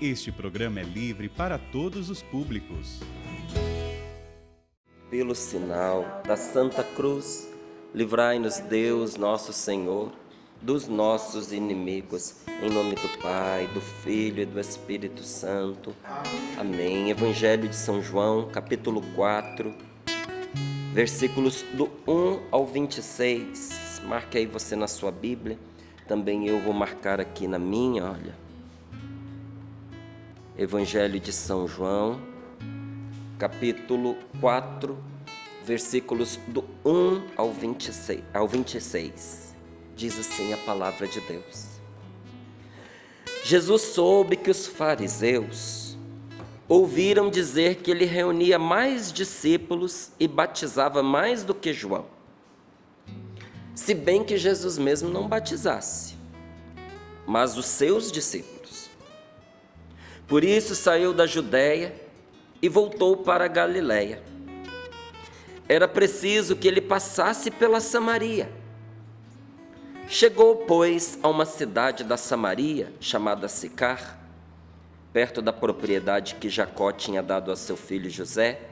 Este programa é livre para todos os públicos. Pelo sinal da Santa Cruz, livrai-nos Deus, nosso Senhor, dos nossos inimigos. Em nome do Pai, do Filho e do Espírito Santo. Amém. Evangelho de São João, capítulo 4, versículos do 1 ao 26. Marque aí você na sua Bíblia. Também eu vou marcar aqui na minha, olha. Evangelho de São João, capítulo 4, versículos do 1 ao 26. Diz assim a palavra de Deus. Jesus soube que os fariseus ouviram dizer que ele reunia mais discípulos e batizava mais do que João, se bem que Jesus mesmo não batizasse, mas os seus discípulos. Por isso saiu da Judéia e voltou para a Galiléia. Era preciso que ele passasse pela Samaria. Chegou, pois, a uma cidade da Samaria, chamada Sicar, perto da propriedade que Jacó tinha dado a seu filho José.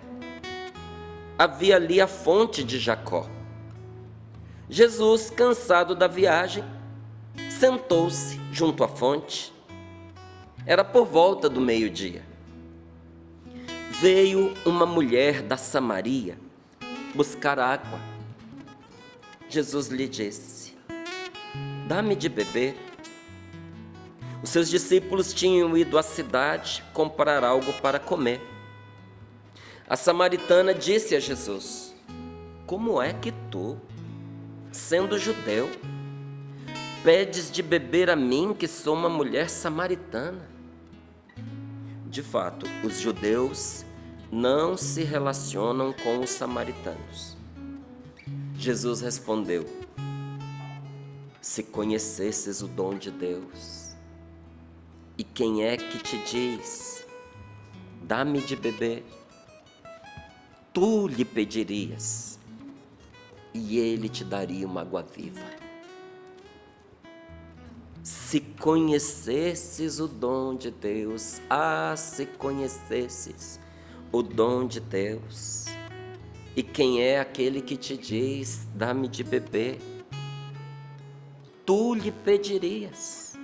Havia ali a fonte de Jacó. Jesus, cansado da viagem, sentou-se junto à fonte. Era por volta do meio-dia. Veio uma mulher da Samaria buscar água. Jesus lhe disse: dá-me de beber. Os seus discípulos tinham ido à cidade comprar algo para comer. A samaritana disse a Jesus: como é que tu, sendo judeu, pedes de beber a mim, que sou uma mulher samaritana? De fato, os judeus não se relacionam com os samaritanos. Jesus respondeu: se conhecesses o dom de Deus, e quem é que te diz, dá-me de beber, tu lhe pedirias, e ele te daria uma água viva. Se conhecesses o dom de Deus, se conhecesses o dom de Deus, e quem é aquele que te diz, dá-me de beber, tu lhe pedirias,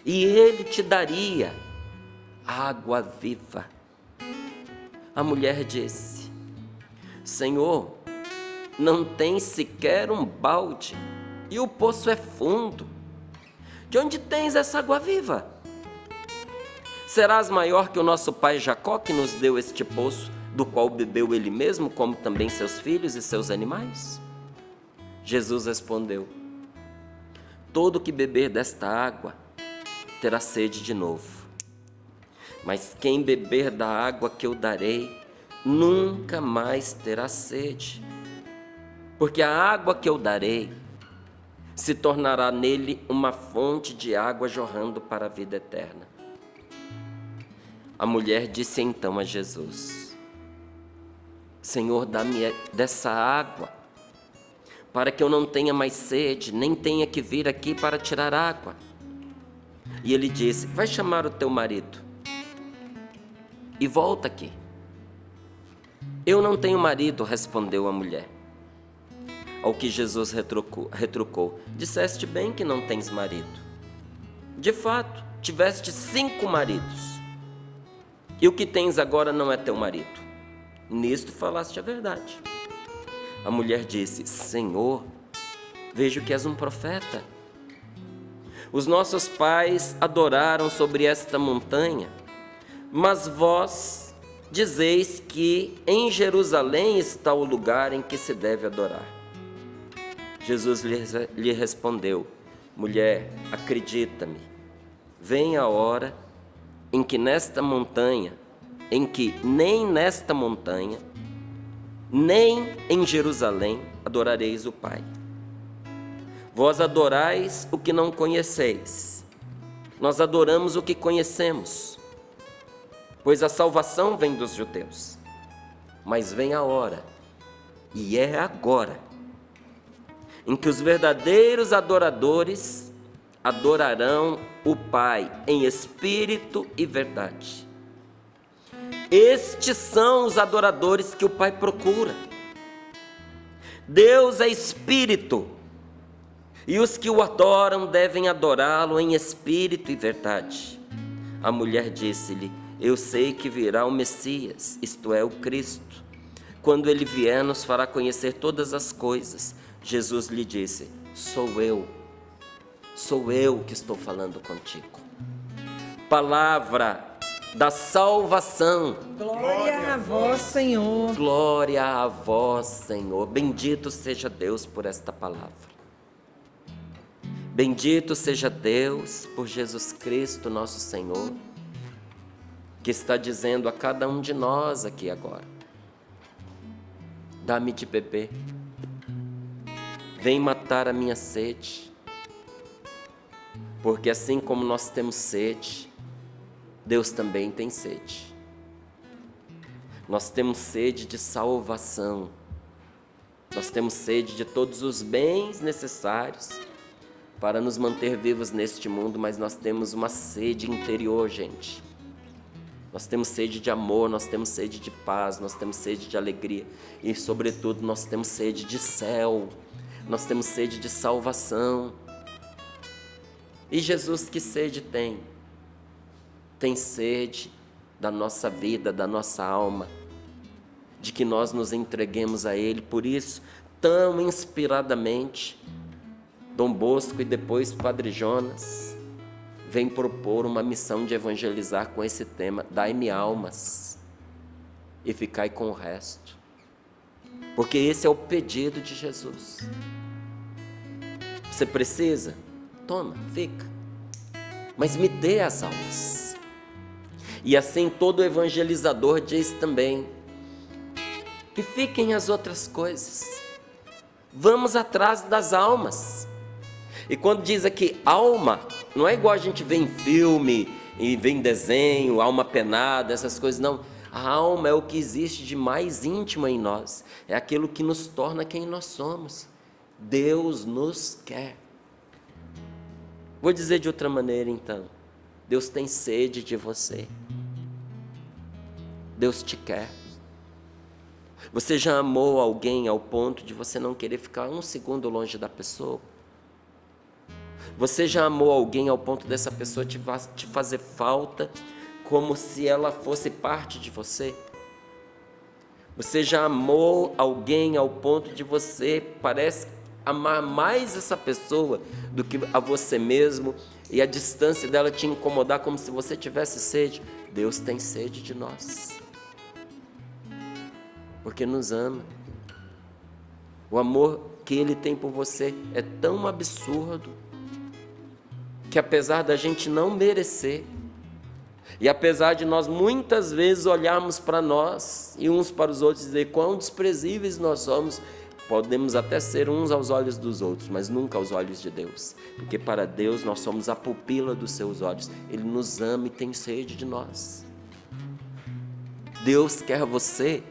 e ele te daria água viva. A mulher disse: Senhor, não tem sequer um balde, e o poço é fundo. De onde tens essa água viva? Serás maior que o nosso pai Jacó, que nos deu este poço, do qual bebeu ele mesmo, como também seus filhos e seus animais? Jesus respondeu: todo que beber desta água terá sede de novo. Mas quem beber da água que eu darei, nunca mais terá sede. Porque a água que eu darei se tornará nele uma fonte de água jorrando para a vida eterna. A mulher disse então a Jesus: Senhor, dá-me dessa água, para que eu não tenha mais sede, nem tenha que vir aqui para tirar água. E ele disse: vai chamar o teu marido e volta aqui. Eu não tenho marido, respondeu a mulher. Ao que Jesus retrucou: disseste bem que não tens marido. De fato, tiveste 5 maridos, e o que tens agora não é teu marido. Nisto falaste a verdade. A mulher disse: Senhor, vejo que és um profeta. Os nossos pais adoraram sobre esta montanha, mas vós dizeis que em Jerusalém está o lugar em que se deve adorar. Jesus lhe respondeu: mulher, acredita-me, vem a hora em que nem nesta montanha, nem em Jerusalém adorareis o Pai. Vós adorais o que não conheceis, nós adoramos o que conhecemos, pois a salvação vem dos judeus. Mas vem a hora, e é agora, em que os verdadeiros adoradores adorarão o Pai em espírito e verdade. Estes são os adoradores que o Pai procura. Deus é espírito, e os que o adoram devem adorá-lo em espírito e verdade. A mulher disse-lhe: eu sei que virá o Messias, isto é, o Cristo. Quando ele vier, nos fará conhecer todas as coisas. Jesus lhe disse: sou eu que estou falando contigo. Palavra da salvação. Glória a vós, Senhor. Glória a vós, Senhor. Bendito seja Deus por esta palavra. Bendito seja Deus por Jesus Cristo, nosso Senhor, que está dizendo a cada um de nós aqui agora: dá-me de beber, vem matar a minha sede, porque assim como nós temos sede, Deus também tem sede. Nós temos sede de salvação, nós temos sede de todos os bens necessários para nos manter vivos neste mundo, mas nós temos uma sede interior, gente. Nós temos sede de amor, nós temos sede de paz, nós temos sede de alegria e, sobretudo, nós temos sede de céu, nós temos sede de salvação. E Jesus, que sede tem? Tem sede da nossa vida, da nossa alma, de que nós nos entreguemos a Ele. Por isso, tão inspiradamente, Dom Bosco e depois Padre Jonas vem propor uma missão de evangelizar com esse tema: dai-me almas e ficai com o resto. Porque esse é o pedido de Jesus. Você precisa? Toma, fica. Mas me dê as almas. E assim todo evangelizador diz também: que fiquem as outras coisas. Vamos atrás das almas. E quando diz aqui alma, não é igual a gente vê em filme, e vê em desenho, alma penada, essas coisas, não. A alma é o que existe de mais íntimo em nós. É aquilo que nos torna quem nós somos. Deus nos quer. Vou dizer de outra maneira então: Deus tem sede de você. Deus te quer. Você já amou alguém ao ponto de você não querer ficar um segundo longe da pessoa? Você já amou alguém ao ponto dessa pessoa te fazer falta, como se ela fosse parte de você? Você já amou alguém ao ponto de você parece amar mais essa pessoa do que a você mesmo, e a distância dela te incomodar como se você tivesse sede? Deus tem sede de nós, porque nos ama. O amor que Ele tem por você é tão absurdo, que apesar da gente não merecer, e apesar de nós muitas vezes olharmos para nós e uns para os outros e dizer quão desprezíveis nós somos, podemos até ser uns aos olhos dos outros, mas nunca aos olhos de Deus, porque para Deus nós somos a pupila dos seus olhos. Ele nos ama e tem sede de nós. Deus quer você,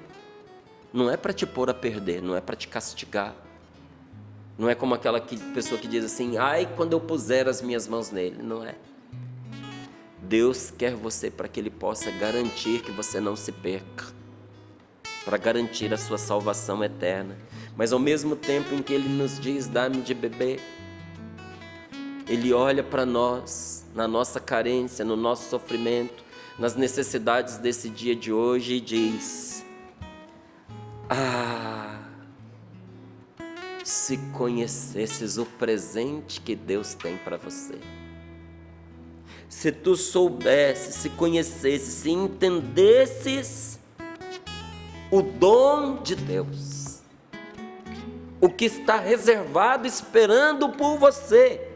não é para te pôr a perder, não é para te castigar. Não é como aquela pessoa que diz assim: ai, quando eu puser as minhas mãos nele. Não é. Deus quer você para que Ele possa garantir que você não se perca, para garantir a sua salvação eterna. Mas ao mesmo tempo em que Ele nos diz: dá-me de beber, Ele olha para nós, na nossa carência, no nosso sofrimento, nas necessidades desse dia de hoje e diz: se conhecesses o presente que Deus tem para você, se tu soubesses, se conhecesses, se entendesses o dom de Deus, o que está reservado esperando por você,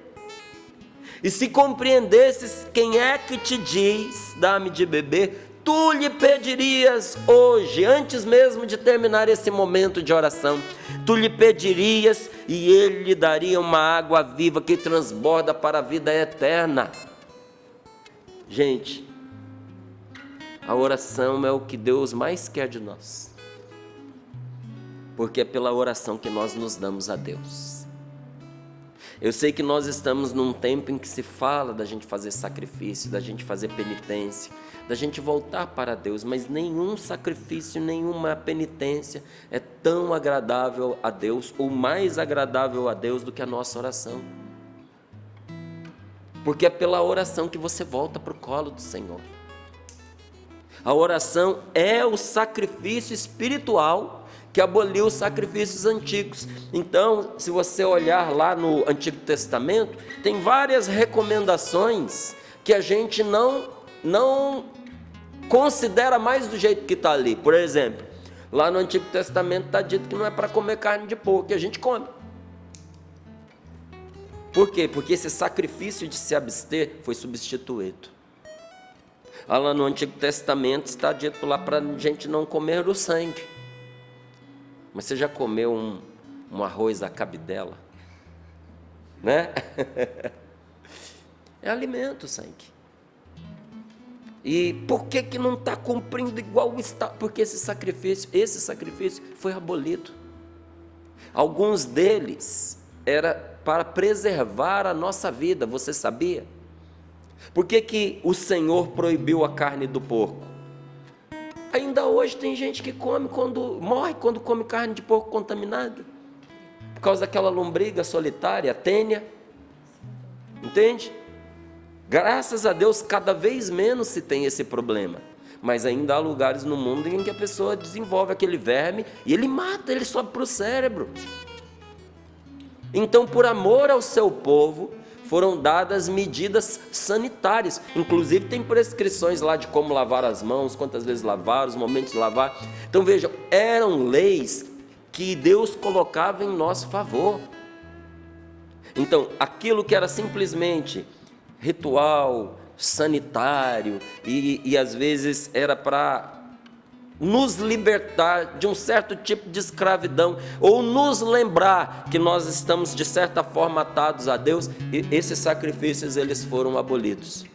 e se compreendesses quem é que te diz: dá-me de beber, tu lhe pedirias hoje, antes mesmo de terminar esse momento de oração, tu lhe pedirias e Ele lhe daria uma água viva que transborda para a vida eterna. Gente, a oração é o que Deus mais quer de nós, porque é pela oração que nós nos damos a Deus. Eu sei que nós estamos num tempo em que se fala da gente fazer sacrifício, da gente fazer penitência, da gente voltar para Deus, mas nenhum sacrifício, nenhuma penitência é tão agradável a Deus, ou mais agradável a Deus do que a nossa oração. Porque é pela oração que você volta para o colo do Senhor. A oração é o sacrifício espiritual que aboliu os sacrifícios antigos. Então, se você olhar lá no Antigo Testamento, tem várias recomendações que a gente não considera mais do jeito que está ali. Por exemplo, lá no Antigo Testamento está dito que não é para comer carne de porco, e a gente come. Por quê? Porque esse sacrifício de se abster foi substituído. Lá no Antigo Testamento está dito lá para a gente não comer o sangue. Mas você já comeu um arroz à cabidela? Né? É alimento o sangue. E por que não está cumprindo igual está? Porque esse sacrifício foi abolido. Alguns deles era para preservar a nossa vida, você sabia? Por que o Senhor proibiu a carne do porco? Ainda hoje tem gente que morre quando come carne de porco contaminada, por causa daquela lombriga solitária, a tênia. Entende? Graças a Deus, cada vez menos se tem esse problema. Mas ainda há lugares no mundo em que a pessoa desenvolve aquele verme e ele mata, ele sobe para o cérebro. Então, por amor ao seu povo, foram dadas medidas sanitárias. Inclusive tem prescrições lá de como lavar as mãos, quantas vezes lavar, os momentos de lavar. Então vejam, eram leis que Deus colocava em nosso favor. Então, aquilo que era simplesmente ritual, sanitário, e às vezes era para nos libertar de um certo tipo de escravidão, ou nos lembrar que nós estamos de certa forma atados a Deus, e esses sacrifícios eles foram abolidos.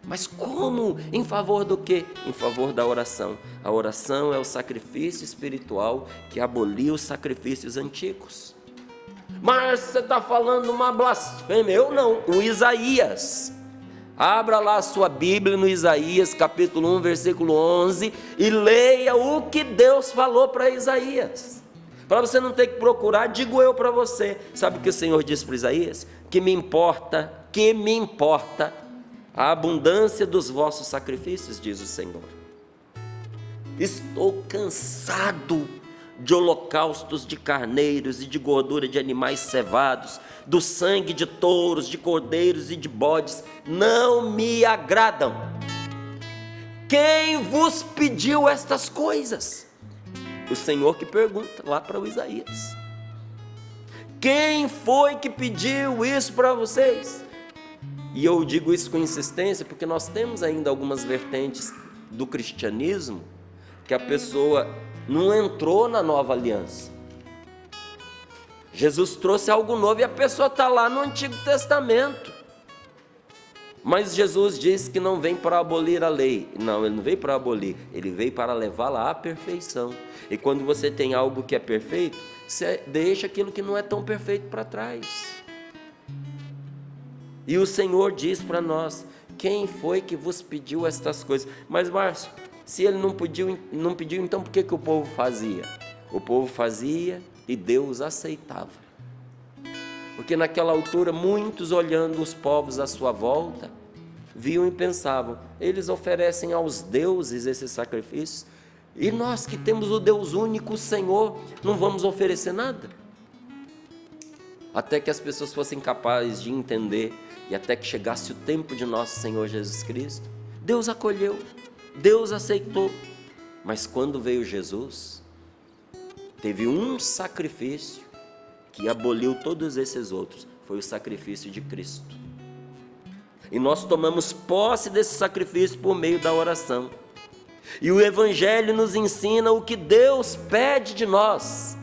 Mas como? Em favor do quê? Em favor da oração. A oração é o sacrifício espiritual que aboliu os sacrifícios antigos. Mas você está falando uma blasfêmia. Eu não, o Isaías. Abra lá a sua Bíblia no Isaías, capítulo 1, versículo 11, e leia o que Deus falou para Isaías. Para você não ter que procurar, digo eu para você. Sabe o que o Senhor disse para Isaías? Que me importa a abundância dos vossos sacrifícios, diz o Senhor. Estou cansado de holocaustos de carneiros e de gordura de animais cevados, do sangue de touros, de cordeiros e de bodes, não me agradam. Quem vos pediu estas coisas? O Senhor que pergunta lá para o Isaías. Quem foi que pediu isso para vocês? E eu digo isso com insistência porque nós temos ainda algumas vertentes do cristianismo que a pessoa não entrou na nova aliança. Jesus trouxe algo novo e a pessoa está lá no Antigo Testamento. Mas Jesus disse que não vem para abolir a lei. Não, ele não veio para abolir, ele veio para levá-la à perfeição. E quando você tem algo que é perfeito, você deixa aquilo que não é tão perfeito para trás. E o Senhor diz para nós: quem foi que vos pediu estas coisas? Mas Márcio, se ele não pediu, então por que o povo fazia? O povo fazia e Deus aceitava. Porque naquela altura, muitos olhando os povos à sua volta, viam e pensavam, eles oferecem aos deuses esses sacrifícios, e nós que temos o Deus único, o Senhor, não vamos oferecer nada? Até que as pessoas fossem capazes de entender, e até que chegasse o tempo de nosso Senhor Jesus Cristo, Deus acolheu, Deus aceitou. Mas quando veio Jesus, teve um sacrifício que aboliu todos esses outros, foi o sacrifício de Cristo. E nós tomamos posse desse sacrifício por meio da oração. E o Evangelho nos ensina o que Deus pede de nós.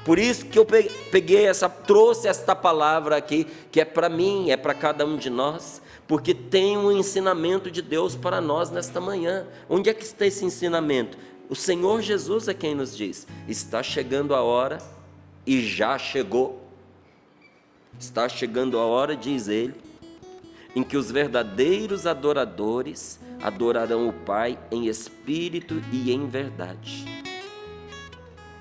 Por isso que eu trouxe esta palavra aqui, que é para mim, é para cada um de nós, porque tem um ensinamento de Deus para nós nesta manhã. Onde é que está esse ensinamento? O Senhor Jesus é quem nos diz, está chegando a hora e já chegou. Está chegando a hora, diz ele, em que os verdadeiros adoradores adorarão o Pai em espírito e em verdade.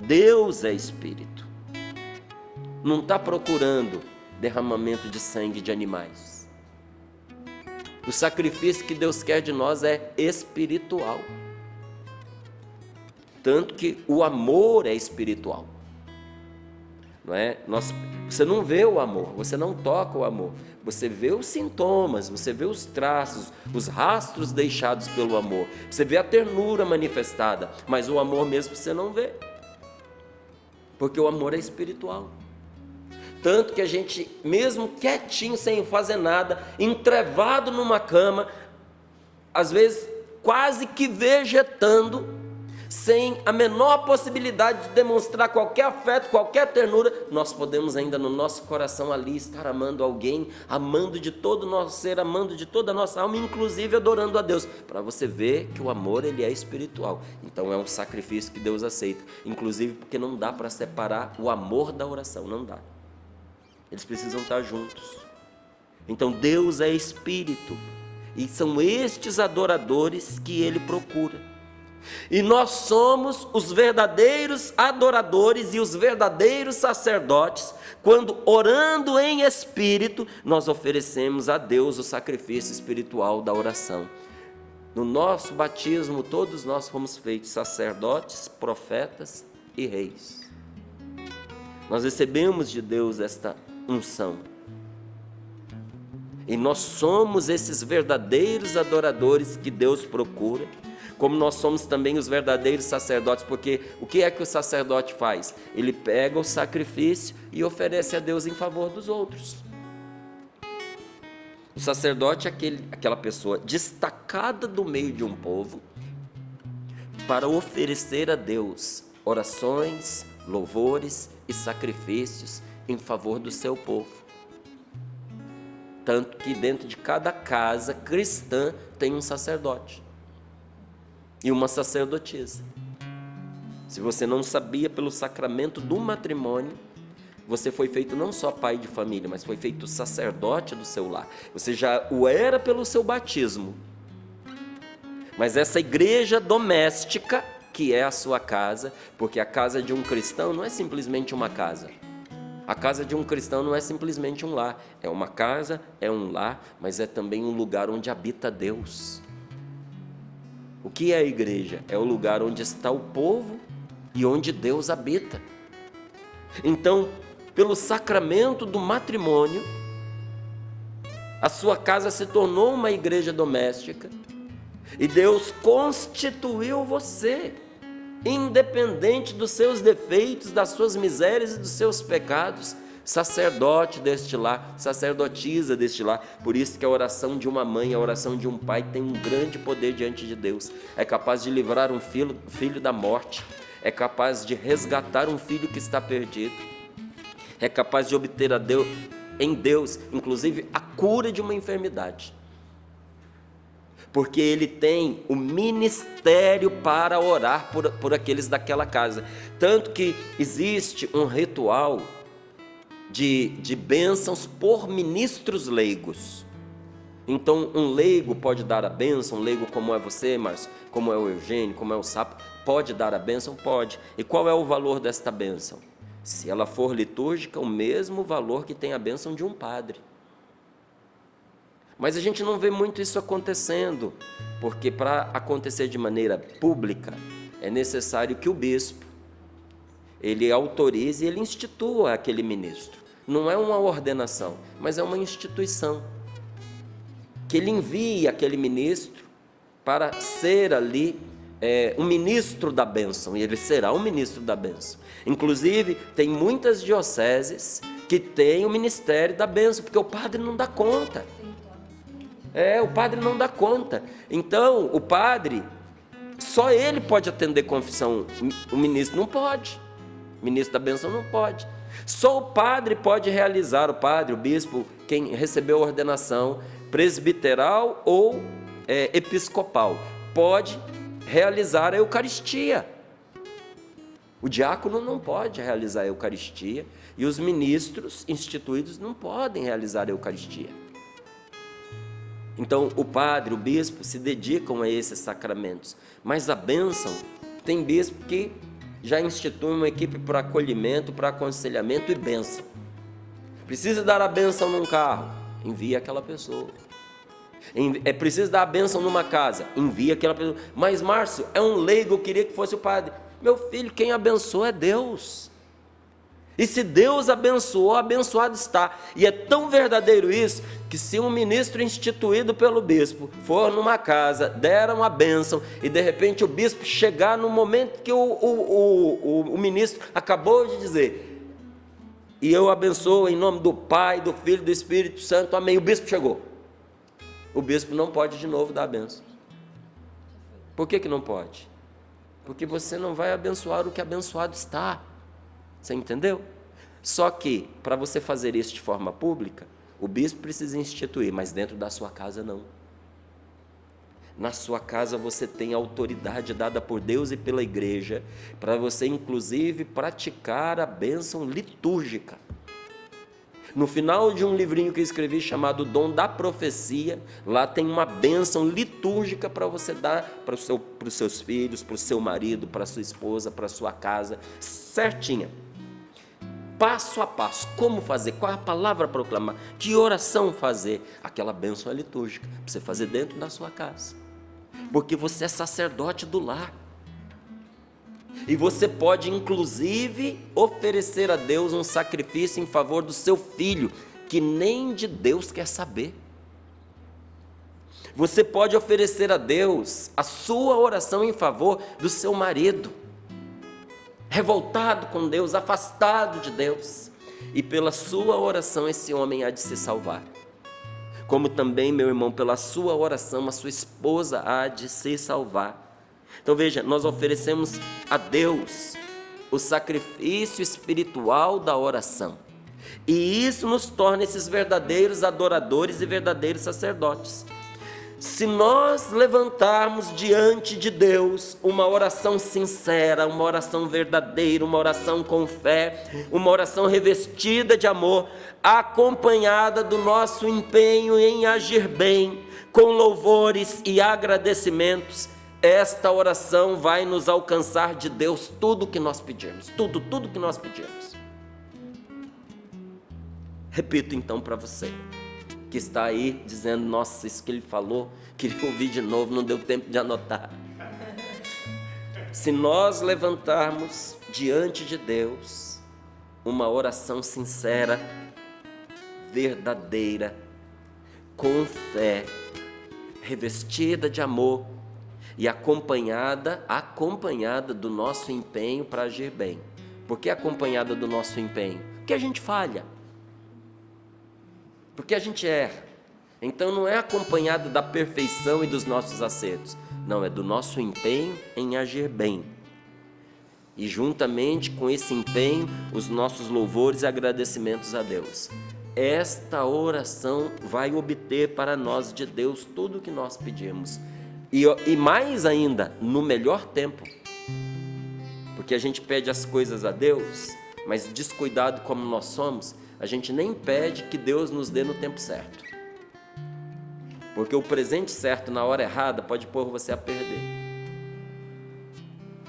Deus é espírito. Não está procurando derramamento de sangue de animais. O sacrifício que Deus quer de nós é espiritual. Tanto que o amor é espiritual. Não é? Você não vê o amor, você não toca o amor. Você vê os sintomas, você vê os traços, os rastros deixados pelo amor. Você vê a ternura manifestada, mas o amor mesmo você não vê. Porque o amor é espiritual. Tanto que a gente, mesmo quietinho, sem fazer nada, entrevado numa cama, às vezes quase que vegetando, sem a menor possibilidade de demonstrar qualquer afeto, qualquer ternura, nós podemos ainda no nosso coração ali estar amando alguém, amando de todo o nosso ser, amando de toda a nossa alma, inclusive adorando a Deus, para você ver que o amor ele é espiritual. Então é um sacrifício que Deus aceita, inclusive porque não dá para separar o amor da oração, não dá. Eles precisam estar juntos. Então Deus é espírito, e são estes adoradores que Ele procura. E nós somos os verdadeiros adoradores e os verdadeiros sacerdotes, quando orando em espírito, nós oferecemos a Deus o sacrifício espiritual da oração. No nosso batismo, todos nós fomos feitos sacerdotes, profetas e reis. Nós recebemos de Deus esta unção. E nós somos esses verdadeiros adoradores que Deus procura, como nós somos também os verdadeiros sacerdotes, porque o que é que o sacerdote faz? Ele pega o sacrifício e oferece a Deus em favor dos outros. O sacerdote é aquela pessoa destacada do meio de um povo para oferecer a Deus orações, louvores e sacrifícios em favor do seu povo. Tanto que dentro de cada casa cristã tem um sacerdote e uma sacerdotisa. Se você não sabia, pelo sacramento do matrimônio, você foi feito não só pai de família, mas foi feito sacerdote do seu lar. Você já o era pelo seu batismo. Mas essa igreja doméstica, que é a sua casa, porque a casa de um cristão não é simplesmente uma casa. A casa de um cristão não é simplesmente um lar. É uma casa, é um lar, mas é também um lugar onde habita Deus. O que é a igreja? É o lugar onde está o povo e onde Deus habita. Então, pelo sacramento do matrimônio, a sua casa se tornou uma igreja doméstica e Deus constituiu você, independente dos seus defeitos, das suas misérias e dos seus pecados, sacerdote deste lar, sacerdotisa deste lar. Por isso que a oração de uma mãe, a oração de um pai tem um grande poder diante de Deus. É capaz de livrar um filho da morte, é capaz de resgatar um filho que está perdido, é capaz de obter em Deus, inclusive, a cura de uma enfermidade. Porque ele tem o ministério para orar por aqueles daquela casa. Tanto que existe um ritual de bênçãos por ministros leigos. Então um leigo pode dar a bênção, um leigo como é você, Márcio, como é o Eugênio, como é o Sapo, pode dar a bênção? Pode. E qual é o valor desta bênção? Se ela for litúrgica, o mesmo valor que tem a bênção de um padre. Mas a gente não vê muito isso acontecendo, porque para acontecer de maneira pública, é necessário que o bispo, ele autorize e ele institua aquele ministro. Não é uma ordenação, mas é uma instituição. Que ele envie aquele ministro para ser ali um ministro da bênção, e ele será um ministro da bênção. Inclusive, tem muitas dioceses que têm o ministério da bênção, porque o padre não dá conta. O padre não dá conta. Então, o padre, só ele pode atender confissão, o ministro não pode. O ministro da bênção não pode. Só o padre pode realizar, o bispo, quem recebeu a ordenação presbiteral ou episcopal, pode realizar a Eucaristia. O diácono não pode realizar a Eucaristia e os ministros instituídos não podem realizar a Eucaristia. Então, o padre, o bispo se dedicam a esses sacramentos, mas a bênção, tem bispo que já institui uma equipe para acolhimento, para aconselhamento e bênção. Precisa dar a bênção num carro, envia aquela pessoa. É preciso dar a bênção numa casa, envia aquela pessoa. Mas Márcio, é um leigo, eu queria que fosse o padre. Meu filho, quem abençoa é Deus. E se Deus abençoou, abençoado está. E é tão verdadeiro isso, que se um ministro instituído pelo bispo for numa casa, der uma bênção, e de repente o bispo chegar no momento que o ministro acabou de dizer, e eu abençoo em nome do Pai, do Filho e do Espírito Santo, amém. O bispo chegou. O bispo não pode de novo dar a bênção. Por que não pode? Porque você não vai abençoar o que abençoado está. Você entendeu? Só que, para você fazer isso de forma pública, o bispo precisa instituir, mas dentro da sua casa não. Na sua casa você tem autoridade dada por Deus e pela igreja, para você inclusive praticar a bênção litúrgica. No final de um livrinho que eu escrevi chamado Dom da Profecia, lá tem uma bênção litúrgica para você dar para os seus filhos, para o seu marido, para a sua esposa, para a sua casa, certinha. Passo a passo, como fazer, qual a palavra proclamar, que oração fazer, aquela bênção é litúrgica, para você fazer dentro da sua casa, porque você é sacerdote do lar, e você pode inclusive oferecer a Deus um sacrifício em favor do seu filho, que nem de Deus quer saber. Você pode oferecer a Deus a sua oração em favor do seu marido, revoltado com Deus, afastado de Deus, e pela sua oração esse homem há de se salvar. Como também, meu irmão, pela sua oração a sua esposa há de se salvar. Então veja, nós oferecemos a Deus o sacrifício espiritual da oração, e isso nos torna esses verdadeiros adoradores e verdadeiros sacerdotes. Se nós levantarmos diante de Deus uma oração sincera, uma oração verdadeira, uma oração com fé, uma oração revestida de amor, acompanhada do nosso empenho em agir bem, com louvores e agradecimentos, esta oração vai nos alcançar de Deus tudo o que nós pedirmos, tudo que nós pedirmos. Repito então para você, que está aí dizendo, nossa, isso que ele falou, queria ouvir de novo, não deu tempo de anotar. Se nós levantarmos diante de Deus uma oração sincera, verdadeira, com fé, revestida de amor e acompanhada do nosso empenho para agir bem. Por que acompanhada do nosso empenho? Porque a gente falha. Porque a gente erra. Então não é acompanhado da perfeição e dos nossos acertos. Não, é do nosso empenho em agir bem. E juntamente com esse empenho, os nossos louvores e agradecimentos a Deus. Esta oração vai obter para nós de Deus tudo o que nós pedimos. E mais ainda, no melhor tempo. Porque a gente pede as coisas a Deus, mas descuidado como nós somos, a gente nem pede que Deus nos dê no tempo certo. Porque o presente certo na hora errada pode pôr você a perder.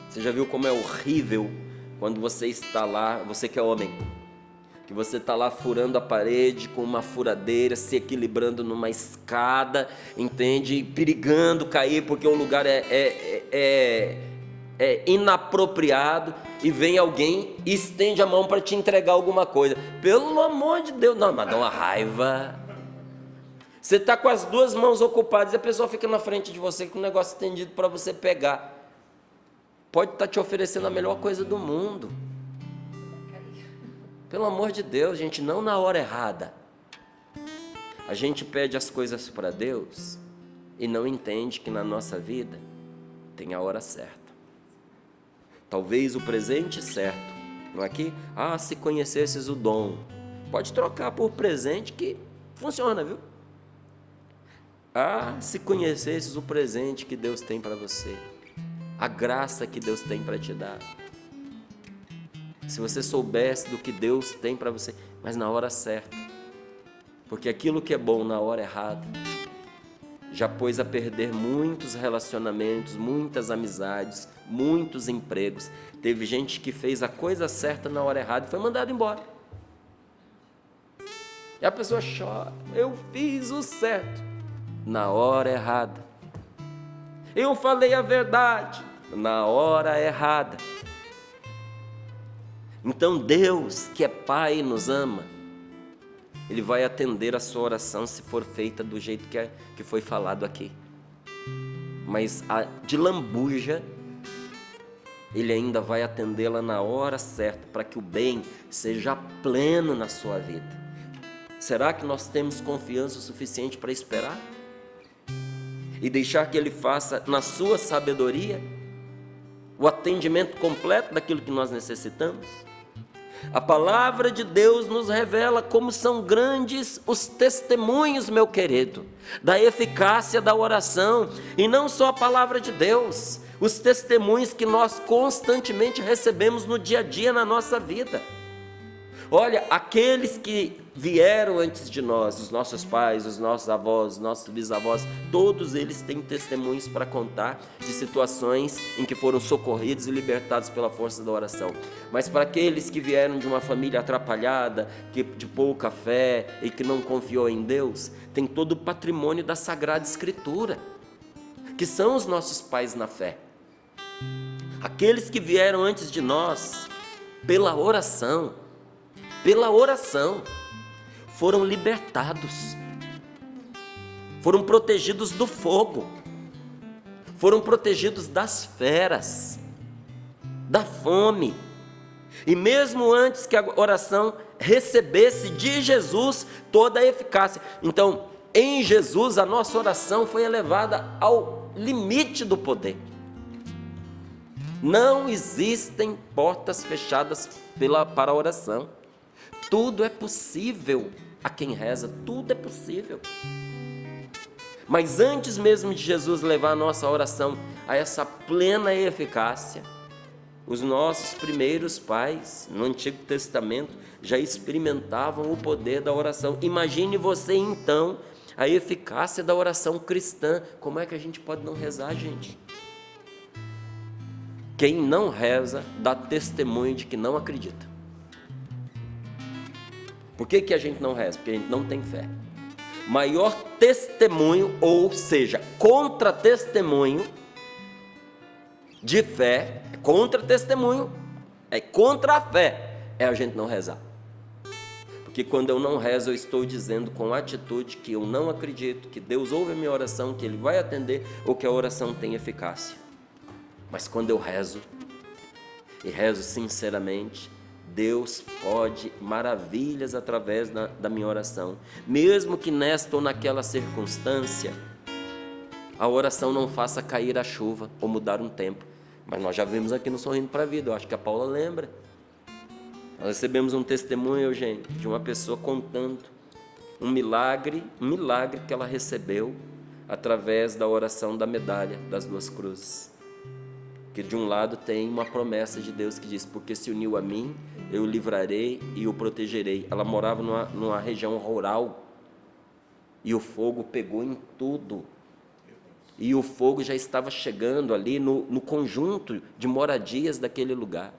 Você já viu como é horrível quando você está lá, você que é homem, que você está lá furando a parede com uma furadeira, se equilibrando numa escada, entende? Perigando cair porque o lugar é inapropriado, e vem alguém e estende a mão para te entregar alguma coisa. Pelo amor de Deus, não, mas dá uma raiva. Você está com as duas mãos ocupadas e a pessoa fica na frente de você com o negócio estendido para você pegar. Pode estar te oferecendo a melhor coisa do mundo. Pelo amor de Deus, gente, não na hora errada. A gente pede as coisas para Deus e não entende que na nossa vida tem a hora certa. Talvez o presente certo, não é aqui? Se conhecesses o dom, pode trocar por presente que funciona, viu? Se conhecesses o presente que Deus tem para você, a graça que Deus tem para te dar. se você soubesse do que Deus tem para você, mas na hora certa. Porque aquilo que é bom na hora errada já pôs a perder muitos relacionamentos, muitas amizades, muitos empregos. Teve gente que fez a coisa certa na hora errada e foi mandado embora. E a pessoa chora: eu fiz o certo na hora errada. Eu falei a verdade na hora errada. Então Deus, que é Pai e nos ama, Ele vai atender a sua oração se for feita do jeito que foi falado aqui. Mas a de lambuja, Ele ainda vai atendê-la na hora certa, para que o bem seja pleno na sua vida. Será que nós temos confiança o suficiente para esperar? E deixar que Ele faça, na sua sabedoria, o atendimento completo daquilo que nós necessitamos? A palavra de Deus nos revela como são grandes os testemunhos, meu querido, da eficácia da oração. E não só a palavra de Deus, os testemunhos que nós constantemente recebemos no dia a dia na nossa vida. Olha, aqueles que vieram antes de nós, os nossos pais, os nossos avós, os nossos bisavós, todos eles têm testemunhos para contar de situações em que foram socorridos e libertados pela força da oração. Mas para aqueles que vieram de uma família atrapalhada, de pouca fé e que não confiou em Deus, tem todo o patrimônio da Sagrada Escritura, que são os nossos pais na fé. Aqueles que vieram antes de nós, pela oração, foram libertados, foram protegidos do fogo, foram protegidos das feras, da fome, e mesmo antes que a oração recebesse de Jesus toda a eficácia. Então, em Jesus, a nossa oração foi elevada ao limite do poder. Não existem portas fechadas para a oração. Tudo é possível a quem reza, tudo é possível. Mas antes mesmo de Jesus levar a nossa oração a essa plena eficácia, os nossos primeiros pais, no Antigo Testamento, já experimentavam o poder da oração. Imagine você então a eficácia da oração cristã. Como é que a gente pode não rezar, gente? Quem não reza dá testemunho de que não acredita. Por que a gente não reza? Porque a gente não tem fé. Maior testemunho, ou seja, contra-testemunho de fé, contra-testemunho, é contra a fé, é a gente não rezar. Porque quando eu não rezo, eu estou dizendo com atitude que eu não acredito, que Deus ouve a minha oração, que Ele vai atender, ou que a oração tem eficácia. Mas quando eu rezo, e rezo sinceramente, Deus pode maravilhas através da minha oração. Mesmo que nesta ou naquela circunstância, a oração não faça cair a chuva ou mudar um tempo. Mas nós já vimos aqui no Sorrindo para a Vida, eu acho que a Paula lembra. Nós recebemos um testemunho, Eugênio, de uma pessoa contando um milagre que ela recebeu através da oração da medalha das duas cruzes. Que de um lado tem uma promessa de Deus que diz: porque se uniu a mim, eu o livrarei e o protegerei. Ela morava numa região rural e o fogo pegou em tudo. E o fogo já estava chegando ali no conjunto de moradias daquele lugar.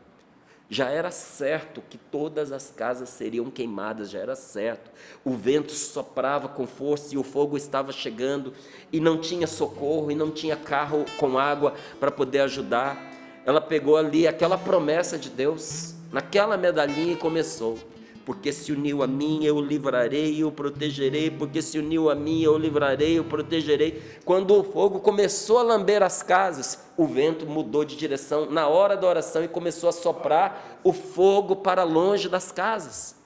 Já era certo que todas as casas seriam queimadas, já era certo. O vento soprava com força e o fogo estava chegando e não tinha socorro e não tinha carro com água para poder ajudar. Ela pegou ali aquela promessa de Deus, naquela medalhinha, e começou: porque se uniu a mim, eu o livrarei e o protegerei, porque se uniu a mim, eu o livrarei e o protegerei. Quando o fogo começou a lamber as casas, o vento mudou de direção na hora da oração e começou a soprar o fogo para longe das casas.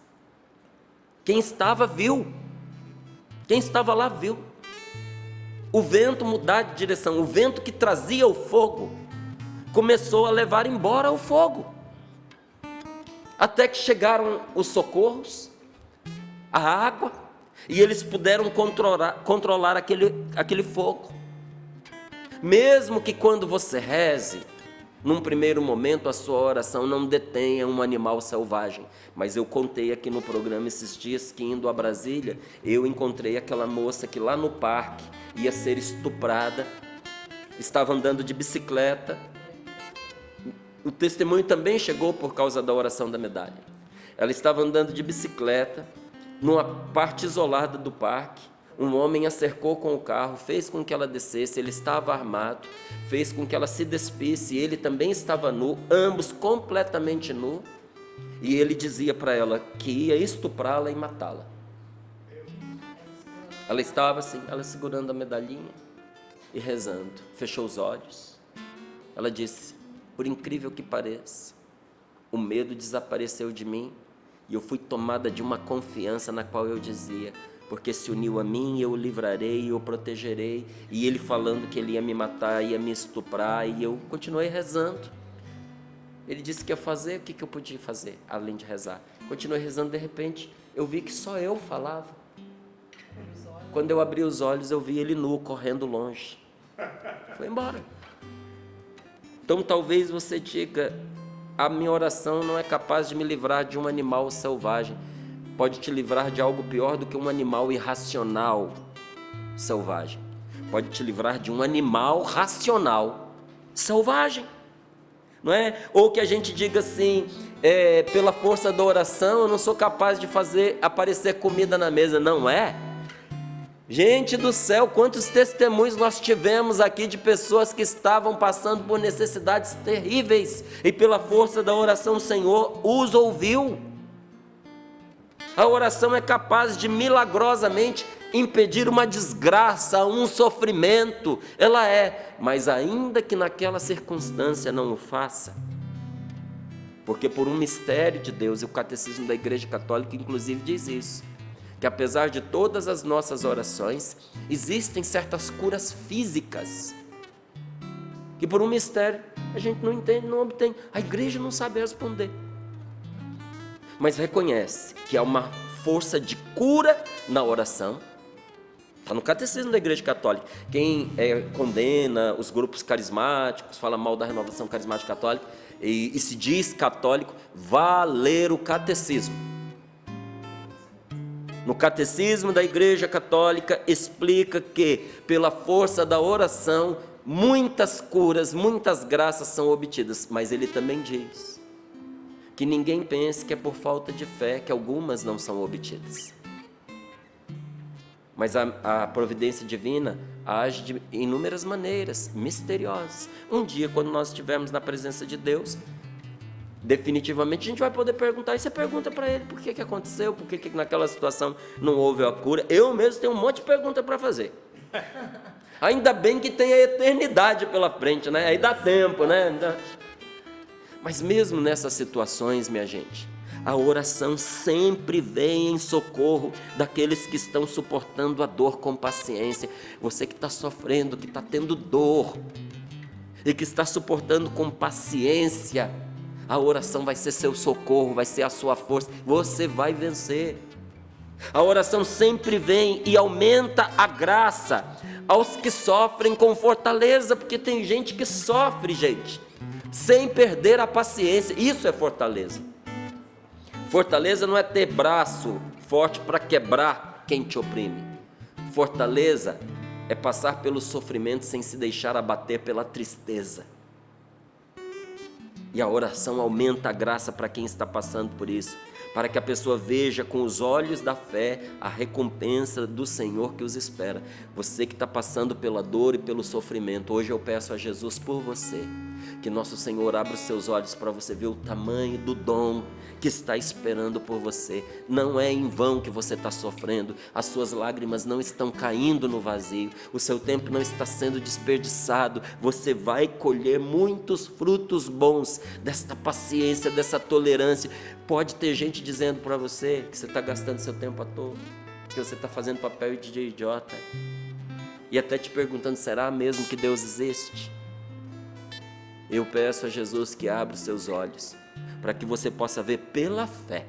Quem estava viu, quem estava lá viu o vento mudar de direção. O vento que trazia o fogo começou a levar embora o fogo, até que chegaram os socorros, a água, e eles puderam controlar aquele fogo. Mesmo que quando você reze, Num primeiro momento, a sua oração não detenha um animal selvagem. Mas eu contei aqui no programa esses dias que, indo a Brasília, eu encontrei aquela moça que lá no parque ia ser estuprada, estava andando de bicicleta. O testemunho também chegou por causa da oração da medalha. Ela estava andando de bicicleta, numa parte isolada do parque. Um homem a cercou com o carro, fez com que ela descesse, ele estava armado, fez com que ela se despisse, ele também estava nu, ambos completamente nu, e ele dizia para ela que ia estuprá-la e matá-la. Ela estava assim, ela segurando a medalhinha e rezando, fechou os olhos. Ela disse: por incrível que pareça, o medo desapareceu de mim e eu fui tomada de uma confiança na qual eu dizia: porque se uniu a mim, eu o livrarei e o protegerei. E ele falando que ele ia me matar, ia me estuprar, e eu continuei rezando. Ele disse que ia fazer, o que eu podia fazer, além de rezar? Continuei rezando, de repente, eu vi que só eu falava. Quando eu abri os olhos, eu vi ele nu, correndo longe. Foi embora. Então talvez você diga: a minha oração não é capaz de me livrar de um animal selvagem. Pode te livrar de algo pior do que um animal irracional selvagem. Pode te livrar de um animal racional selvagem, não é? Ou que a gente diga assim: pela força da oração eu não sou capaz de fazer aparecer comida na mesa. Não é? Gente do céu, quantos testemunhos nós tivemos aqui de pessoas que estavam passando por necessidades terríveis e pela força da oração o Senhor os ouviu. A oração é capaz de milagrosamente impedir uma desgraça, um sofrimento. Ela é, mas ainda que naquela circunstância não o faça, porque por um mistério de Deus, e o Catecismo da Igreja Católica inclusive diz isso, que apesar de todas as nossas orações, existem certas curas físicas, que por um mistério a gente não entende, não obtém. A igreja não sabe responder, mas reconhece que há uma força de cura na oração. Está no Catecismo da Igreja Católica. Quem condena os grupos carismáticos, fala mal da renovação carismática católica e se diz católico, vá ler o Catecismo. No Catecismo da Igreja Católica explica que pela força da oração muitas curas, muitas graças são obtidas, mas ele também diz que ninguém pense que é por falta de fé que algumas não são obtidas. Mas a providência divina age de inúmeras maneiras, misteriosas. Um dia, quando nós estivermos na presença de Deus, definitivamente a gente vai poder perguntar, e você pergunta para ele por que aconteceu, por que naquela situação não houve a cura. Eu mesmo tenho um monte de pergunta para fazer. Ainda bem que tem a eternidade pela frente, né? Aí dá tempo, né? Mas mesmo nessas situações, minha gente, a oração sempre vem em socorro daqueles que estão suportando a dor com paciência. Você que está sofrendo, que está tendo dor e que está suportando com paciência, a oração vai ser seu socorro, vai ser a sua força, você vai vencer. A oração sempre vem e aumenta a graça aos que sofrem com fortaleza, porque tem gente que sofre, gente, sem perder a paciência. Isso é fortaleza. Fortaleza não é ter braço forte para quebrar quem te oprime. Fortaleza é passar pelo sofrimento sem se deixar abater pela tristeza. E a oração aumenta a graça para quem está passando por isso, para que a pessoa veja com os olhos da fé a recompensa do Senhor que os espera. Você que está passando pela dor e pelo sofrimento, hoje eu peço a Jesus por você, que nosso Senhor abra os seus olhos para você ver o tamanho do dom que está esperando por você. Não é em vão que você está sofrendo, as suas lágrimas não estão caindo no vazio, o seu tempo não está sendo desperdiçado. Você vai colher muitos frutos bons desta paciência, dessa tolerância. Pode ter gente dizendo para você que você está gastando seu tempo à toa, que você está fazendo papel de idiota, e até te perguntando: será mesmo que Deus existe? Eu peço a Jesus que abra os seus olhos, para que você possa ver pela fé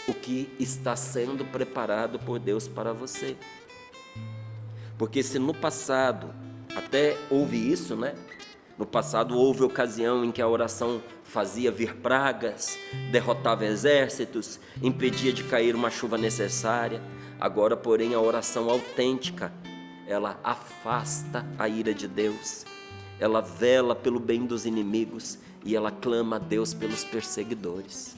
o que está sendo preparado por Deus para você. Porque se no passado até houve isso, né? No passado houve ocasião em que a oração fazia vir pragas, derrotava exércitos, impedia de cair uma chuva necessária. Agora, porém, a oração autêntica, ela afasta a ira de Deus, ela vela pelo bem dos inimigos e ela clama a Deus pelos perseguidores.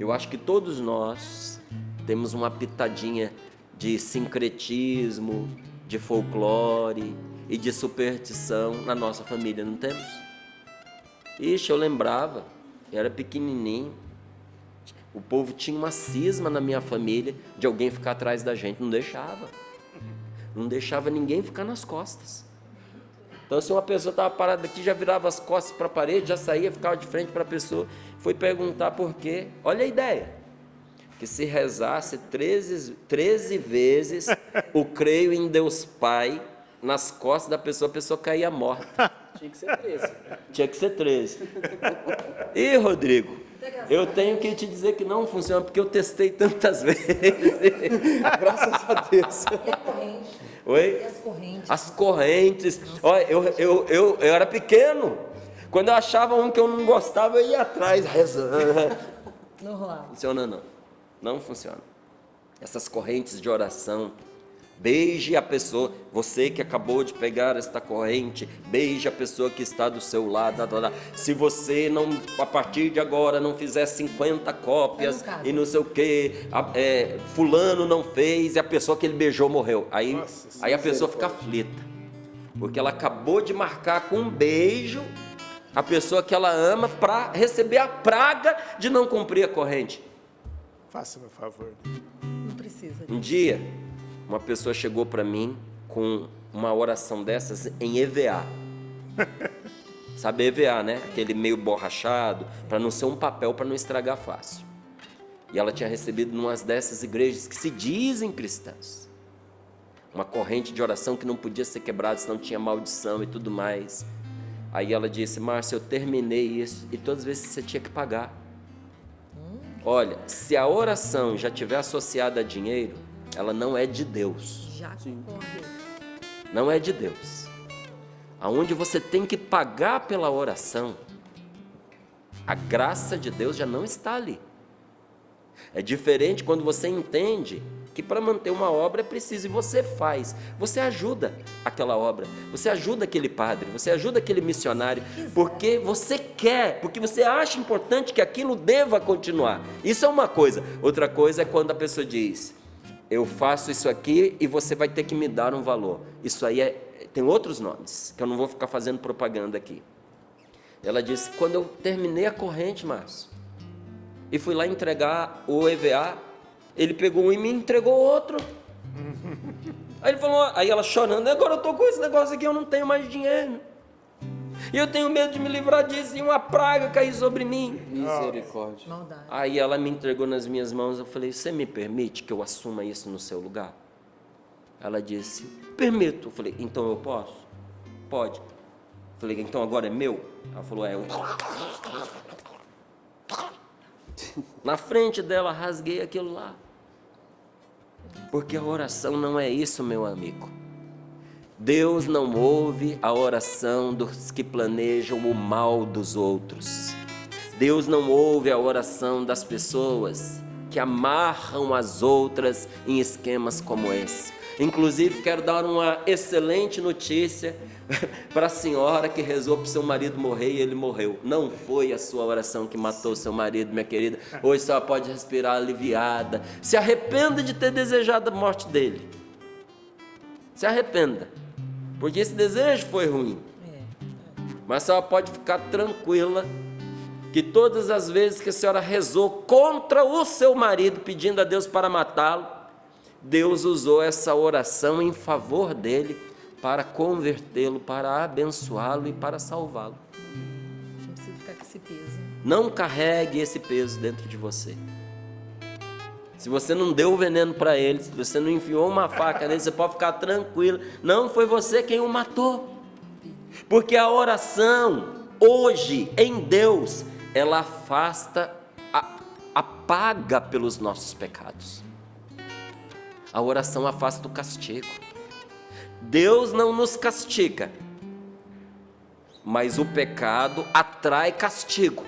Eu acho que todos nós temos uma pitadinha de sincretismo, de folclore e de superstição na nossa família, não temos? Ixi, eu lembrava, eu era pequenininho, o povo tinha uma cisma na minha família de alguém ficar atrás da gente, não deixava ninguém ficar nas costas. Então, se uma pessoa estava parada aqui, já virava as costas para a parede, já saía, ficava de frente para a pessoa, foi perguntar por quê. Olha a ideia, que se rezasse 13 vezes o creio em Deus Pai nas costas da pessoa, a pessoa caía morta. Tinha que ser 13. Tinha que ser 13. E Rodrigo, eu tenho que te dizer que não funciona, porque eu testei tantas vezes. Graças a Deus. E a corrente? Oi? E as correntes? As correntes. Olha, eu era pequeno. Quando eu achava um que eu não gostava, eu ia atrás, rezando. Não rolava. Funciona não. Não funciona. Essas correntes de oração. Beije a pessoa, você que acabou de pegar esta corrente, beije a pessoa que está do seu lado. Se você não, a partir de agora, não fizer 50 cópias e não sei o que, fulano não fez e a pessoa que ele beijou morreu. Aí a pessoa fica aflita, porque ela acabou de marcar com um beijo a pessoa que ela ama para receber a praga de não cumprir a corrente. Faça-me um favor. Não precisa. Um dia, uma pessoa chegou para mim com uma oração dessas em EVA. Sabe EVA, né? Aquele meio borrachado, para não ser um papel, para não estragar fácil. E ela tinha recebido numa dessas igrejas que se dizem cristãs. Uma corrente de oração que não podia ser quebrada, senão tinha maldição e tudo mais. Aí ela disse: Márcia, eu terminei isso e todas as vezes você tinha que pagar. Olha, se a oração já estiver associada a dinheiro, ela não é de Deus. Já correu. Não é de Deus. Aonde você tem que pagar pela oração, a graça de Deus já não está ali. É diferente quando você entende que para manter uma obra é preciso, e você faz, você ajuda aquela obra, você ajuda aquele padre, você ajuda aquele missionário, porque você quer, porque você acha importante que aquilo deva continuar. Isso é uma coisa. Outra coisa é quando a pessoa diz: eu faço isso aqui e você vai ter que me dar um valor. Isso aí tem outros nomes, que eu não vou ficar fazendo propaganda aqui. Ela disse: quando eu terminei a corrente, Márcio, e fui lá entregar o EVA, ele pegou um e me entregou outro. Aí ele falou, aí ela chorando: agora eu estou com esse negócio aqui, eu não tenho mais dinheiro. E eu tenho medo de me livrar disso e uma praga cair sobre mim. Misericórdia. Maldade. Aí ela me entregou nas minhas mãos, eu falei: você me permite que eu assuma isso no seu lugar? Ela disse: permito. Eu falei: então eu posso? Pode. Eu falei: então agora é meu? Ela falou: é. Na frente dela rasguei aquilo lá. Porque a oração não é isso, meu amigo. Deus não ouve a oração dos que planejam o mal dos outros. Deus não ouve a oração das pessoas que amarram as outras em esquemas como esse. Inclusive, quero dar uma excelente notícia para a senhora que rezou para o seu marido morrer e ele morreu. Não foi a sua oração que matou o seu marido, minha querida. Hoje a senhora pode respirar aliviada. Se arrependa de ter desejado a morte dele. Se arrependa, porque esse desejo foi ruim. Mas a senhora pode ficar tranquila que todas as vezes que a senhora rezou contra o seu marido, pedindo a Deus para matá-lo, Deus usou essa oração em favor dele, para convertê-lo, para abençoá-lo e para salvá-lo. Você não precisa ficar com esse peso. Não carregue esse peso dentro de você. Se você não deu o veneno para ele, se você não enfiou uma faca nele, você pode ficar tranquilo. Não foi você quem o matou. Porque a oração, hoje, em Deus, ela afasta, apaga pelos nossos pecados. A oração afasta o castigo. Deus não nos castiga. mas o pecado atrai castigo.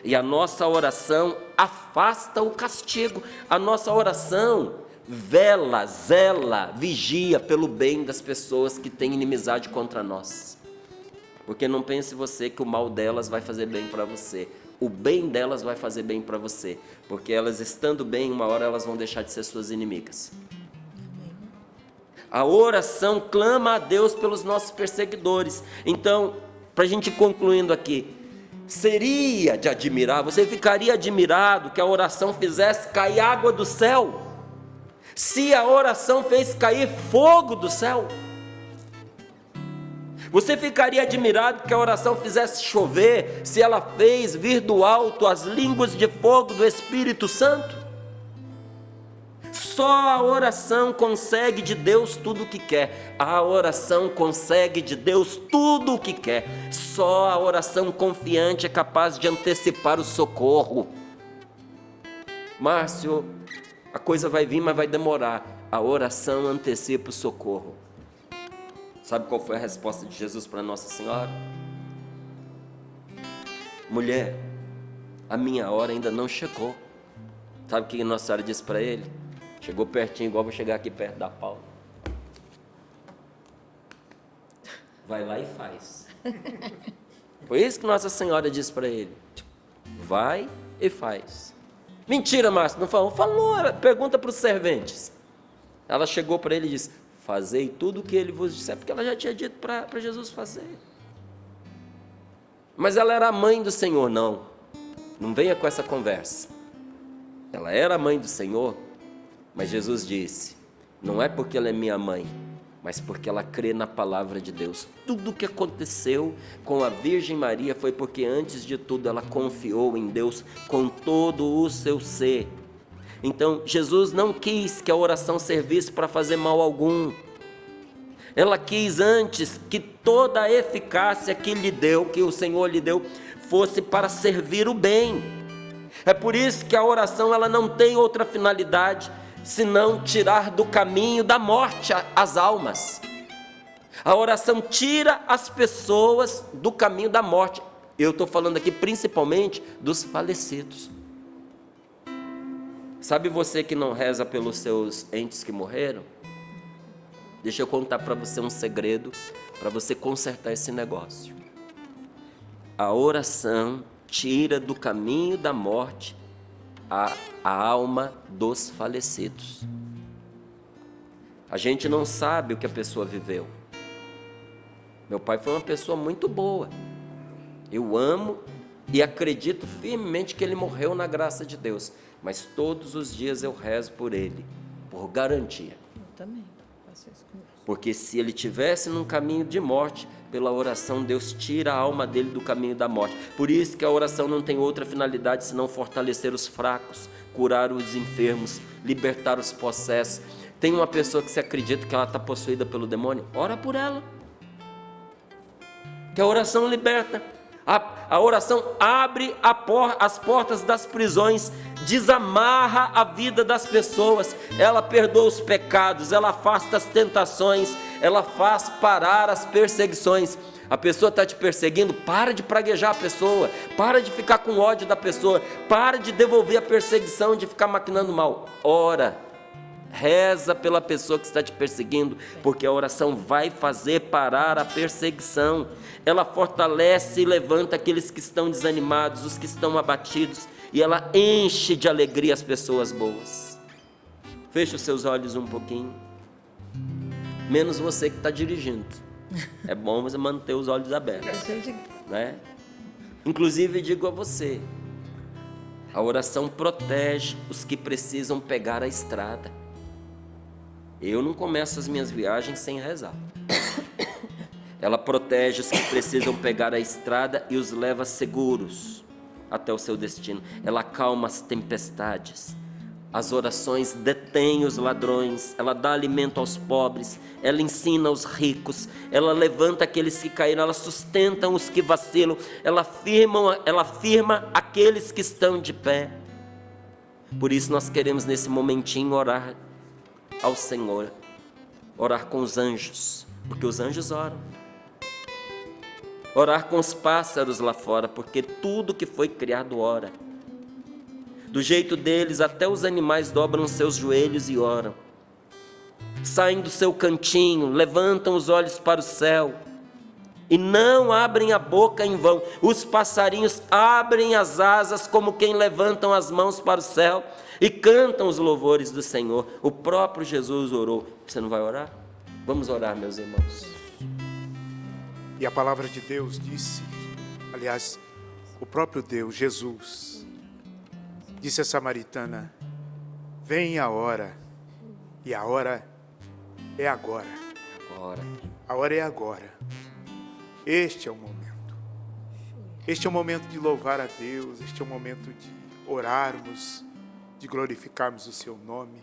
E a nossa oração afasta o castigo. A nossa oração vela, zela, vigia pelo bem das pessoas que têm inimizade contra nós. Porque não pense você que o mal delas vai fazer bem para você. O bem delas vai fazer bem para você. Porque elas estando bem, uma hora elas vão deixar de ser suas inimigas. A oração clama a Deus pelos nossos perseguidores. Então, para a gente ir concluindo aqui, seria de admirar, você ficaria admirado que a oração fizesse cair água do céu? Se a oração fez cair fogo do céu? Você ficaria admirado que a oração fizesse chover, se ela fez vir do alto as línguas de fogo do Espírito Santo? Só a oração consegue de Deus tudo o que quer. A oração consegue de Deus tudo o que quer. Só a oração confiante é capaz de antecipar o socorro. Márcio, a coisa vai vir, mas vai demorar. A oração antecipa o socorro. Sabe qual foi a resposta de Jesus para Nossa Senhora? Mulher, a minha hora ainda não chegou. Sabe o que Nossa Senhora disse para ele? Chegou pertinho, igual vou chegar aqui perto da Paula. Vai lá e faz. Foi isso que Nossa Senhora disse para ele. Vai e faz. Mentira, Márcio, não falou. Falou, pergunta para os serventes. Ela chegou para ele e disse: fazei tudo o que ele vos disser, porque ela já tinha dito para Jesus fazer. Mas ela era a mãe do Senhor, não venha com essa conversa. Ela era a mãe do Senhor, mas Jesus disse: não é porque ela é minha mãe, mas porque ela crê na palavra de Deus. Tudo o que aconteceu com a Virgem Maria foi porque antes de tudo ela confiou em Deus com todo o seu ser. Então Jesus não quis que a oração servisse para fazer mal algum. Ela quis antes que toda a eficácia que lhe deu, que o Senhor lhe deu, fosse para servir o bem. É por isso que a oração ela não tem outra finalidade senão tirar do caminho da morte as almas. A oração tira as pessoas do caminho da morte. Eu estou falando aqui principalmente dos falecidos. Sabe você que não reza pelos seus entes que morreram? Deixa eu contar para você um segredo, para você consertar esse negócio. A oração tira do caminho da morte a alma dos falecidos. A gente não sabe o que a pessoa viveu. Meu pai foi uma pessoa muito boa. Eu amo e acredito firmemente que ele morreu na graça de Deus. Mas todos os dias eu rezo por ele, por garantia. Eu também faço isso com Deus. Porque se ele tivesse num caminho de morte, pela oração Deus tira a alma dele do caminho da morte. Por isso que a oração não tem outra finalidade senão fortalecer os fracos, curar os enfermos, libertar os possessos. Tem uma pessoa que se acredita que ela está possuída pelo demônio, ora por ela. Que a oração liberta. A oração abre as portas das prisões, desamarra a vida das pessoas, ela perdoa os pecados, ela afasta as tentações, ela faz parar as perseguições. A pessoa está te perseguindo, para de praguejar a pessoa, para de ficar com ódio da pessoa, para de devolver a perseguição, de ficar maquinando mal. Ora, reza pela pessoa que está te perseguindo, porque a oração vai fazer parar a perseguição. Ela fortalece e levanta aqueles que estão desanimados, os que estão abatidos, e ela enche de alegria as pessoas boas. Feche os seus olhos um pouquinho, menos você que está dirigindo. É bom você manter os olhos abertos, né? Inclusive digo a você, a oração protege os que precisam pegar a estrada. Eu não começo as minhas viagens sem rezar. Ela protege os que precisam pegar a estrada e os leva seguros até o seu destino. Ela acalma as tempestades. As orações detêm os ladrões. Ela dá alimento aos pobres. Ela ensina os ricos. Ela levanta aqueles que caíram. Ela sustenta os que vacilam. Ela firma aqueles que estão de pé. Por isso nós queremos nesse momentinho orar ao Senhor, orar com os anjos, porque os anjos oram. orar com os pássaros lá fora, porque tudo que foi criado ora. Do jeito deles, até os animais dobram seus joelhos e oram. Saem do seu cantinho, levantam os olhos para o céu e não abrem a boca em vão. Os passarinhos abrem as asas como quem levantam as mãos para o céu e cantam os louvores do Senhor. O próprio Jesus orou. Você não vai orar? Vamos orar, meus irmãos. E a palavra de Deus disse, aliás, o próprio Deus, Jesus, disse à samaritana: vem a hora, e a hora é agora. Agora. A hora é agora. Este é o momento. Este é o momento de louvar a Deus, este é o momento de orarmos, de glorificarmos o seu nome,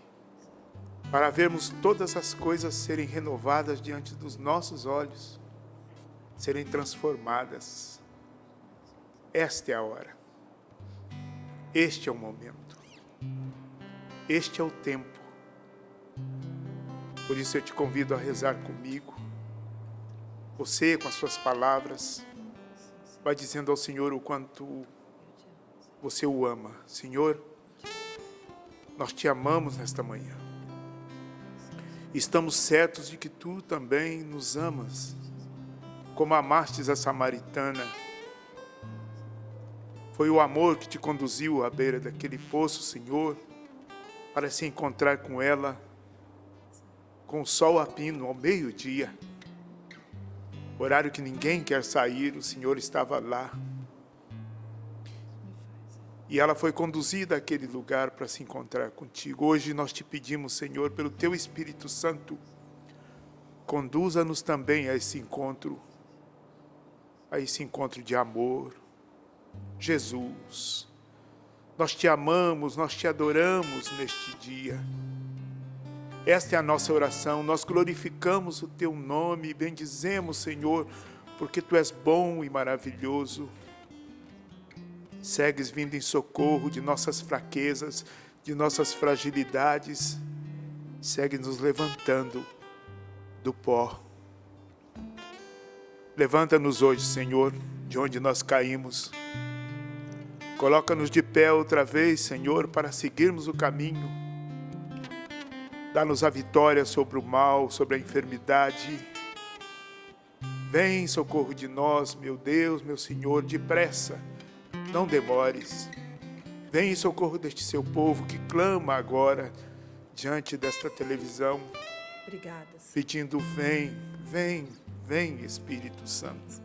para vermos todas as coisas serem renovadas diante dos nossos olhos, serem transformadas. Esta é a hora. Este é o momento. Este é o tempo. Por isso eu te convido a rezar comigo. Você, com as suas palavras, vai dizendo ao Senhor o quanto você o ama. Senhor, nós te amamos nesta manhã. Estamos certos de que tu também nos amas, como amastes a samaritana. Foi o amor que te conduziu à beira daquele poço, Senhor, para se encontrar com ela, com o sol a pino, ao meio-dia. Horário que ninguém quer sair, o Senhor estava lá. E ela foi conduzida àquele lugar para se encontrar contigo. Hoje nós te pedimos, Senhor, pelo teu Espírito Santo, conduza-nos também a esse encontro de amor. Jesus, nós te amamos, nós te adoramos neste dia. Esta é a nossa oração, nós glorificamos o teu nome e bendizemos, Senhor, porque tu és bom e maravilhoso. Segues vindo em socorro de nossas fraquezas, de nossas fragilidades. Segue nos levantando do pó. Levanta-nos hoje, Senhor, de onde nós caímos. Coloca-nos de pé outra vez, Senhor, para seguirmos o caminho. Dá-nos a vitória sobre o mal, sobre a enfermidade. Vem em socorro de nós, meu Deus, meu Senhor, depressa. Não demores. Vem em socorro deste seu povo que clama agora diante desta televisão. Obrigada. Pedindo, vem, vem, vem, Espírito Santo.